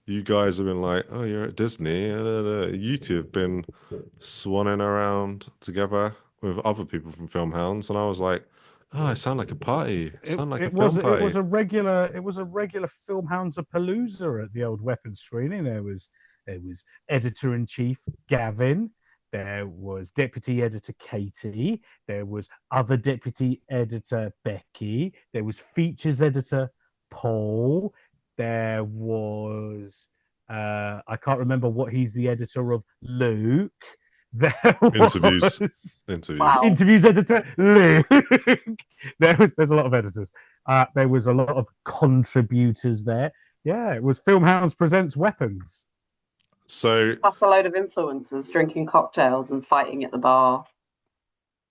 you guys have been like, oh, you're at Disney. You two have been swanning around together with other people from Filmhounds, and I was like, oh, it sounded like a party. It It sounded like a it was film it was party. a regular Filmhounds palooza at the old weapons screening. There was editor in chief Gavin. There was deputy editor Katie. There was other deputy editor Becky. There was features editor Paul. There was I can't remember what he's the editor of, Luke. There Interviews, was interviews. Wow. interviews editor Luke. There's a lot of editors. There was a lot of contributors there. Yeah, it was Filmhounds presents Weapons. So, Plus a load of influencers drinking cocktails and fighting at the bar.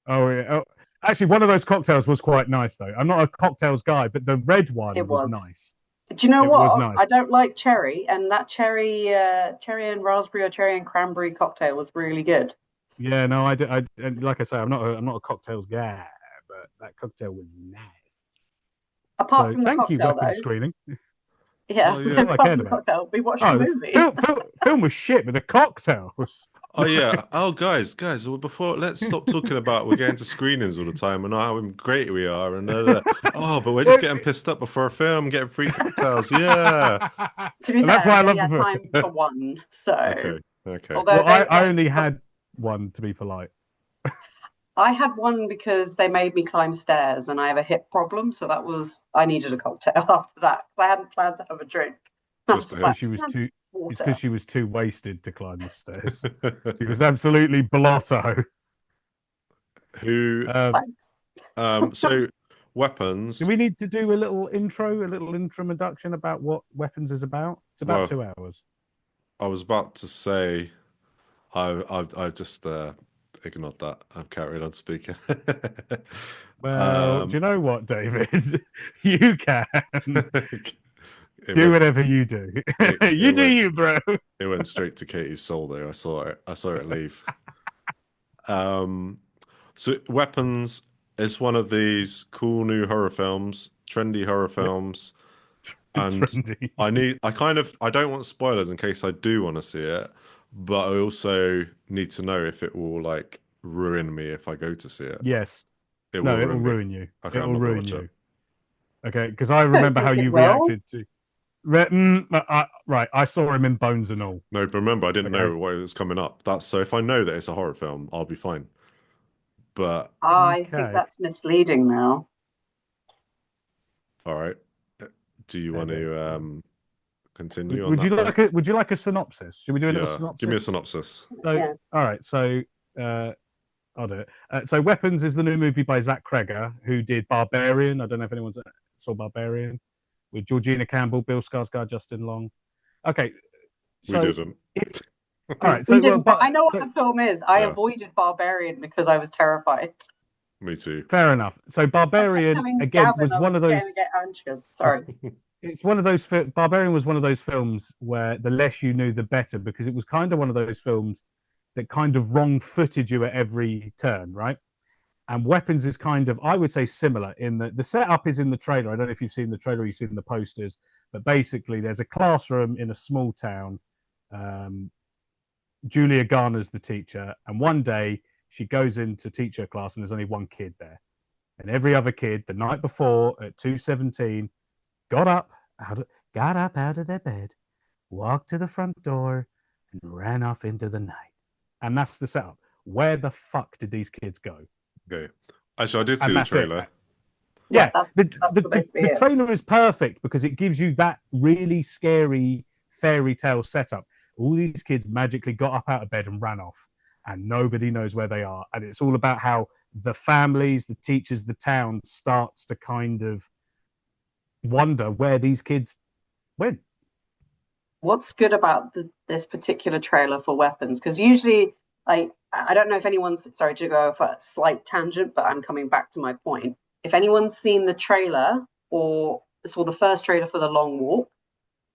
Oh, yeah. Oh, actually, one of those cocktails was quite nice, though. I'm not a cocktails guy, but the red It one was was. nice. Do you know It was what? I nice. don't like cherry, and that cherry and raspberry or cherry and cranberry cocktail was really good. Yeah, no, I, did, I and like I say, I'm not a cocktails guy, but that cocktail was nice. Apart So from the thank you, cocktail, weapons though. screening. Yeah, oh That's yeah, all I apart cared from the about. cocktail, we watched the Oh, movie. film was shit, but the cocktails. oh yeah. Oh guys. Well, before let's stop talking about we're going to screenings all the time and how great we are and. Oh, but we're just getting pissed up before a film, getting free cocktails. Yeah. To be And that's fair, why I we only love the had film. time for one. So, Okay. Okay. although Well, I, they, I they only had one, to be polite. I had one because they made me climb stairs and I have a hip problem. So I needed a cocktail after that because I hadn't planned to have a drink. I was Just a just hip. like, Because she just was have too. It's because water. she was too wasted to climb the stairs. She was absolutely blotto. Who Um, Thanks. so do weapons. we need to do a little introduction about what Weapons is about? It's about Well, 2 hours. I was about to say I just ignored that. I've carried on speaking. Well, do um you know what, David? You can it do went whatever you do. it You do went you, bro. it went straight to Katie's soul though. I saw it leave. Um so Weapons is one of these cool new horror films, trendy horror Yep, films, and trendy. I don't want spoilers in case I do want to see it, but I also need to know if it will like ruin me if I go to see it. Yes. It will No, it will ruin me. ruin you. Okay, It I'm will not gonna ruin watch it. you. Okay, because I I don't remember how think it you will. reacted to. Right, I saw him in Bones and All. No, but remember, I didn't Okay. know what was coming up. That's so if I know that it's a horror film, I'll be fine. But I think Okay. that's misleading now. all right, do you want Okay. to continue on Would you that point? like a synopsis? Should we do a little Yeah, give me a synopsis? synopsis. So, Yeah. all right. So, uh, I'll do it. So, Weapons is the new movie by Zach Kreger, who did Barbarian. I don't know if anyone's saw Barbarian with Georgina Campbell, Bill Skarsgård, Justin Long. Okay. We So, didn't. if all right. We So, well, didn't, but I but know what so the film is. I Yeah, avoided Barbarian because I was terrified. me too. fair enough. So, I kept Barbarian telling again Gavin was I one was of getting to those. get anxious. Sorry. It's one of those. Barbarian was one of those films where the less you knew, the better, because it was kind of one of those films that kind of wrong footed you at every turn, right? And Weapons is kind of, I would say, similar in that the setup is in the trailer. I don't know if you've seen the trailer or you've seen the posters, but basically, there's a classroom in a small town. Um, Julia Garner's the teacher, and one day she goes in to teach her class, and there's only one kid there. And every other kid the night before at 2:17 got up out of, got up out of their bed, walked to the front door, and ran off into the night. And that's the setup. Where the fuck did these kids go? Okay. Actually, I did see And the that's it. trailer. Yeah, Yeah, the, that's the, the, basically the it. trailer is perfect because it gives you that really scary fairy tale setup. All these kids magically got up out of bed and ran off, and nobody knows where they are. And it's all about how the families, the teachers, the town starts to kind of wonder where these kids went. What's good about this particular trailer for Weapons? Because usually, like, I don't know if anyone's sorry to go off a slight tangent, but I'm coming back to my point. If anyone's seen the trailer or saw the first trailer for The Long Walk,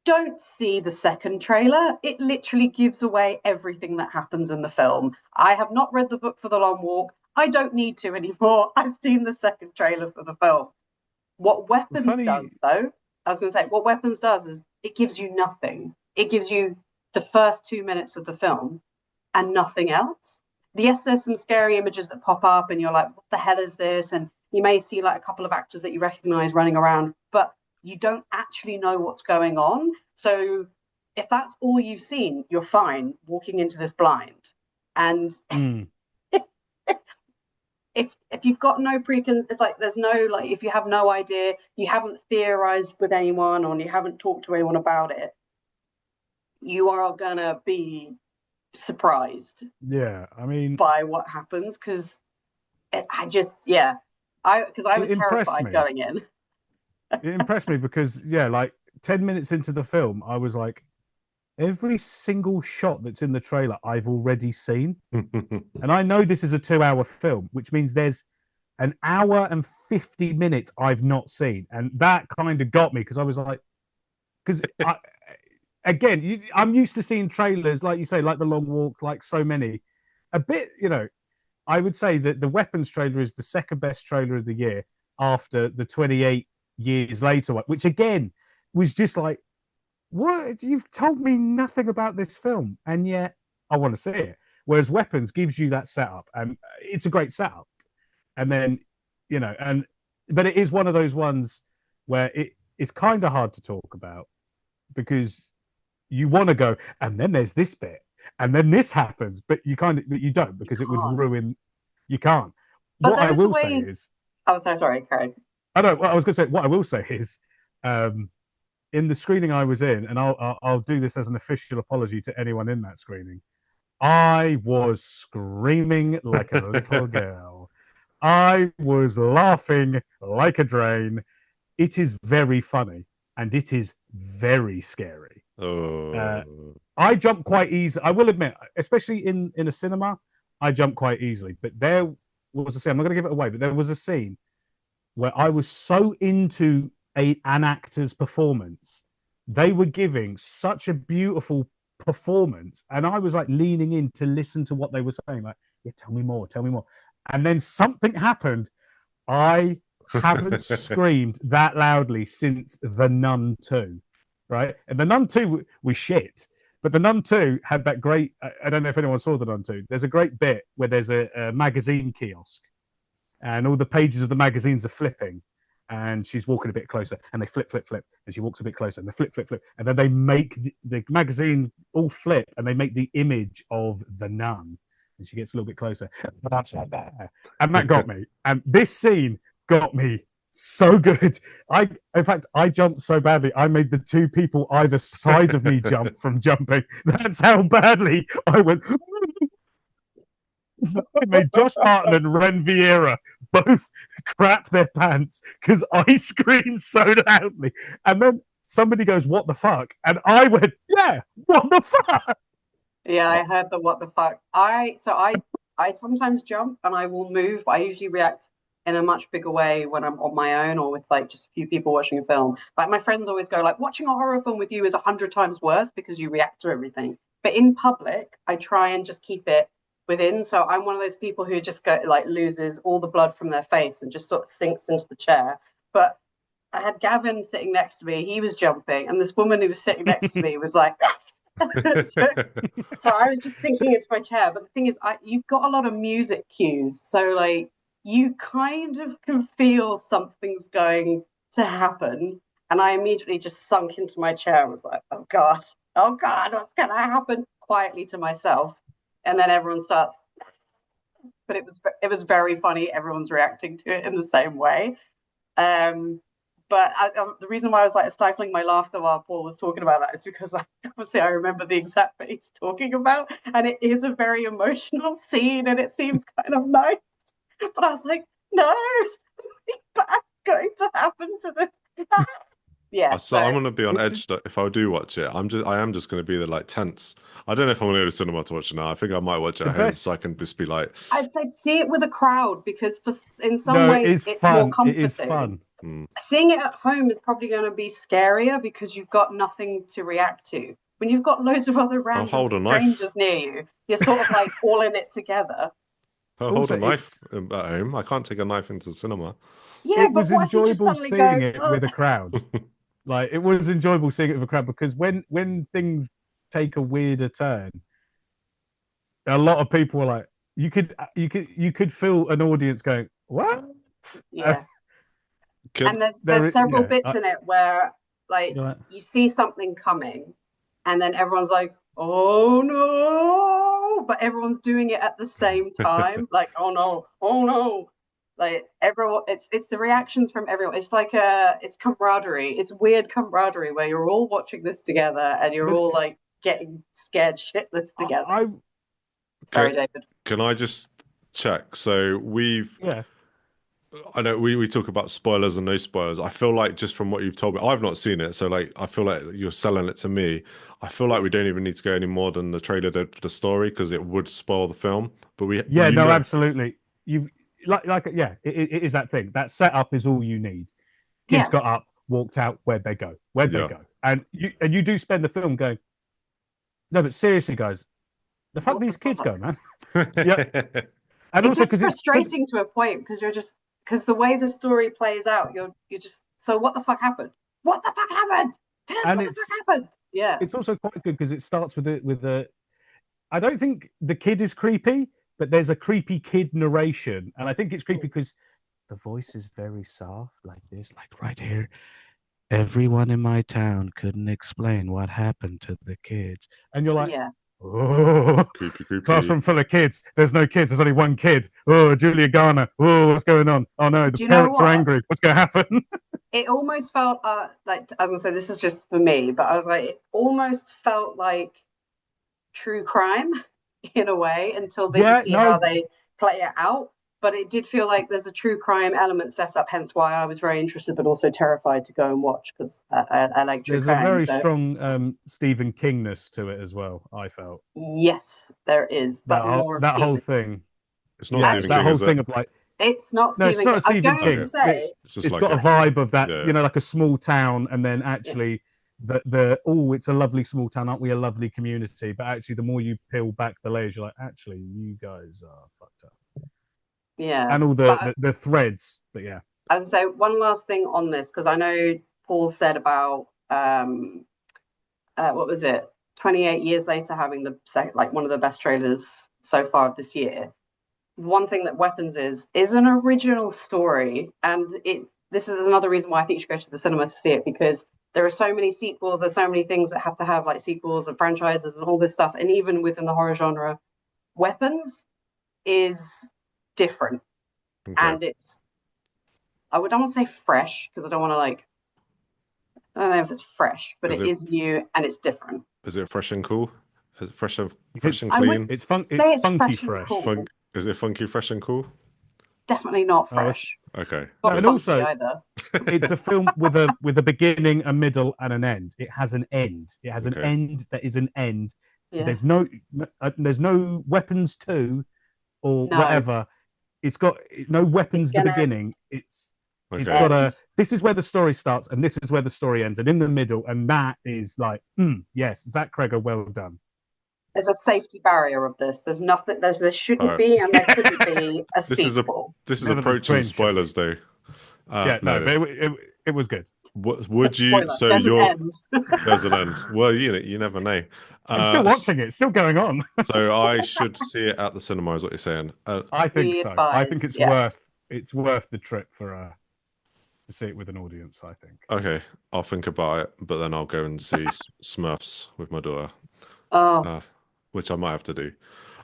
don't see the second trailer. It literally gives away everything that happens in the film. I have not read the book for The Long Walk. I don't need to anymore. I've seen the second trailer for the film. What Weapons Funny, does, though, I was going to say, what Weapons does is it gives you nothing. it gives you the first 2 minutes of the film and nothing else. Yes, there's some scary images that pop up and you're like, what the hell is this? And you may see like a couple of actors that you recognize running around, but you don't actually know what's going on. So if that's all you've seen, you're fine walking into this blind. And if you've got no if like there's no like if you have no idea, you haven't theorized with anyone or you haven't talked to anyone about it, you are gonna be surprised. Yeah, I mean, by what happens because I was terrified going in. It impressed me because like 10 minutes into the film, I was like, every single shot that's in the trailer I've already seen. And I know this is a 2-hour film, which means there's an hour and 50 minutes I've not seen. And that kind of got me because I was like, because again, I'm used to seeing trailers, like you say, like The Long Walk, like so many. A bit, I would say that the Weapons trailer is the second best trailer of the year after the 28 years later one, which again was just like, what? You've told me nothing about this film, and yet I want to see it. Whereas Weapons gives you that setup, and it's a great setup. And then, but it is one of those ones where it's kind of hard to talk about because you want to go, and then there's this bit, and then this happens, but you don't because it would ruin. You can't. But what I will say is, oh, sorry, Karen. I know. What I was going to say. What I will say is, in the screening I was in, and I'll do this as an official apology to anyone in that screening. I was screaming like a little girl. I was laughing like a drain. It is very funny and it is very scary. I jump quite easy. I will admit, especially in a cinema, I jump quite easily. But there was a scene. I'm not going to give it away, but there was a scene where I was so into an actor's performance. They were giving such a beautiful performance, and I was like leaning in to listen to what they were saying. Like, yeah, tell me more. And then something happened. I haven't screamed that loudly since The Nun 2, right? And The Nun 2 was shit, but The Nun 2 had that great. I don't know if anyone saw The Nun 2. There's a great bit where there's a magazine kiosk, and all the pages of the magazines are flipping. And she's walking a bit closer, and they flip, and she walks a bit closer, and they flip, and then they make the magazine all flip, and they make the image of the nun, and she gets a little bit closer, and that got me. And this scene got me so good. In fact, I jumped so badly, I made the two people either side of me jump from jumping. That's how badly I went. I made Josh Barton and Ren Vieira both crap their pants because I screamed so loudly. And then somebody goes, "What the fuck?" And I went, "Yeah, what the fuck?" Yeah, I heard the what the fuck. I sometimes jump and I will move. I usually react in a much bigger way when I'm on my own or with like just a few people watching a film. Like my friends always go like, watching a horror film with you is 100 times worse because you react to everything. But in public, I try and just keep it within. So I'm one of those people who just loses all the blood from their face and just sort of sinks into the chair. But I had Gavin sitting next to me. He was jumping, and this woman who was sitting next to me was like, so I was just sinking into my chair. But the thing is, you've got a lot of music cues, so like you kind of can feel something's going to happen. And I immediately just sunk into my chair and was like, oh God, what's gonna happen? Quietly to myself. And then everyone starts, but it was very funny. Everyone's reacting to it in the same way. But the reason why I was like stifling my laughter while Paul was talking about that is because obviously I remember the exact bit he's talking about, and it is a very emotional scene, and it seems kind of nice. But I was like, no, something bad going to happen to this. Yeah, so I'm gonna be on edge if I do watch it. I am just gonna be there like tense. I don't know if I'm gonna go to cinema to watch it now. I think I might watch it at home so I can just be like. I'd say see it with a crowd because in some ways it's more comforting. It is fun. Seeing it at home is probably going to be scarier because you've got nothing to react to. When you've got loads of other random strangers near you, you're sort of like all in it together. I'll hold a knife at home. I can't take a knife into the cinema. Yeah, it was enjoyable seeing it with a crowd. Like it was enjoyable seeing it with a crowd because when things take a weirder turn, a lot of people were like, you could feel an audience going, "What?" Yeah. Can And there's several yeah, bits in it where like you're like, you see something coming, and then everyone's like, "Oh no!" But everyone's doing it at the same time. Like, "Oh no! Oh no!" Like everyone, it's the reactions from everyone. It's like it's camaraderie. It's weird camaraderie where you're all watching this together and you're but all like getting scared shitless together. I Sorry, can, David. can I just check? So yeah. I know we talk about spoilers and no spoilers. I feel like just from what you've told me, I've not seen it, so like I feel like you're selling it to me. I feel like we don't even need to go any more than the trailer did for the story because it would spoil the film. But Yeah, you no, know, absolutely. You've yeah, it is that thing. That setup is all you need. Kids Yeah, got up, walked out. Where'd they go? Where'd they yeah. go? And you do spend the film going, no, but seriously, guys, the fuck what the these kids fuck? go, man. Yeah, and It also gets because frustrating to a point because you're just because the way the story plays out, you're just so what the fuck happened? What the fuck happened? Tell us and what the fuck happened. Yeah, it's also quite good because it starts with a. I don't think the kid is creepy, but there's a creepy kid narration, and I think it's creepy because the voice is very soft, like this, like right here. Everyone in my town couldn't explain what happened to the kids. And you're like, yeah. oh, Creepy, creepy. classroom full of kids. There's no kids. There's only one kid. Oh, Julia Garner. Oh, what's going on? Oh no, the Do you know parents are what? angry. What's going to happen? It almost felt like I was gonna say this is just for me, but I was like it almost felt like true crime in a way until you Yeah, see how no, they play it out. But it did feel like there's a true crime element set up, hence why I was very interested, but also terrified to go and watch because I like true there's a crime. very So strong Stephen Kingness to it as well. I felt yes, there is, but more that whole appealing. thing. It's not Yeah, Stephen that Actually, King, whole is it? thing of like, it's not no, it's Stephen not King. a I was Stephen going to Okay. King. say, It's just It's like got a a vibe of that, yeah. like a small town, and then yeah, actually the oh, it's a lovely small town, aren't we? A lovely community, but actually, the more you peel back the layers, you're like, actually, you guys are fucked up, yeah. and all the But the threads. But yeah, I'd say one last thing on this because I know Paul said about what was it? 28 years later, having like one of the best trailers so far of this year. One thing that Weapons is an original story, and it this is another reason why I think you should go to the cinema to see it because there are so many sequels, there's so many things that have to have like sequels and franchises and all this stuff, and even within the horror genre, Weapons is different, Okay. and I don't want to say fresh because I don't want to like I don't know if it's fresh, but Is it it is new and it's different. is it fresh and cool? Is it fresh and it's I clean? wouldn't it's fun. It's say it's funky fresh and fresh. cool. Funk is it funky, fresh and cool? Definitely not Oh, it's, fresh. Okay. no, Not and Just funky also either. it's a film with a beginning, a middle, and an end. It has an end. It has an okay. end that is an end. Yeah. There's no weapons two or No. whatever. It's got no It's weapons. The gonna beginning. It's Okay. got end. this is where the story starts and this is where the story ends, and in the middle, and that is like, yes, Zach Kreger, well done. There's a safety barrier of this. There's nothing. There All shouldn't right. be, and there couldn't be a This is a sequel. this is Never the approaching twin show. spoilers though. Yeah, no, No. but it was good. Would you Spoiler. so There's an you're end. there's an end. Well, you never know. I'm still watching it. It's still going on. So I should see it at the cinema, is what you're saying. I think We so. I think advise. Yes. it's worth the trip for to see it with an audience. I think. Okay, I'll think about it, but then I'll go and see Smurfs with my daughter, Oh. uh, which I might have to do.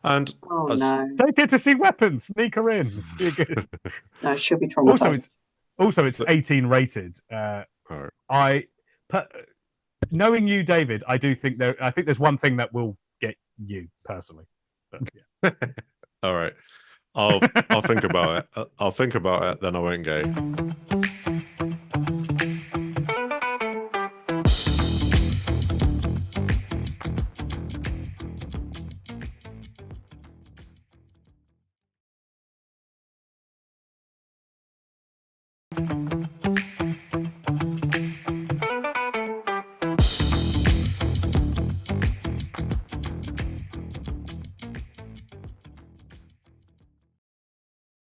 And Oh as no. Take it to see weapons. Sneak her in. Be good. No, she'll be Also, traumatized. it's 18 rated. all right. I, knowing you, David, I do think I think there's one thing that will get you personally. But, yeah. All right. I'll think about it. I'll think about it, then I won't go.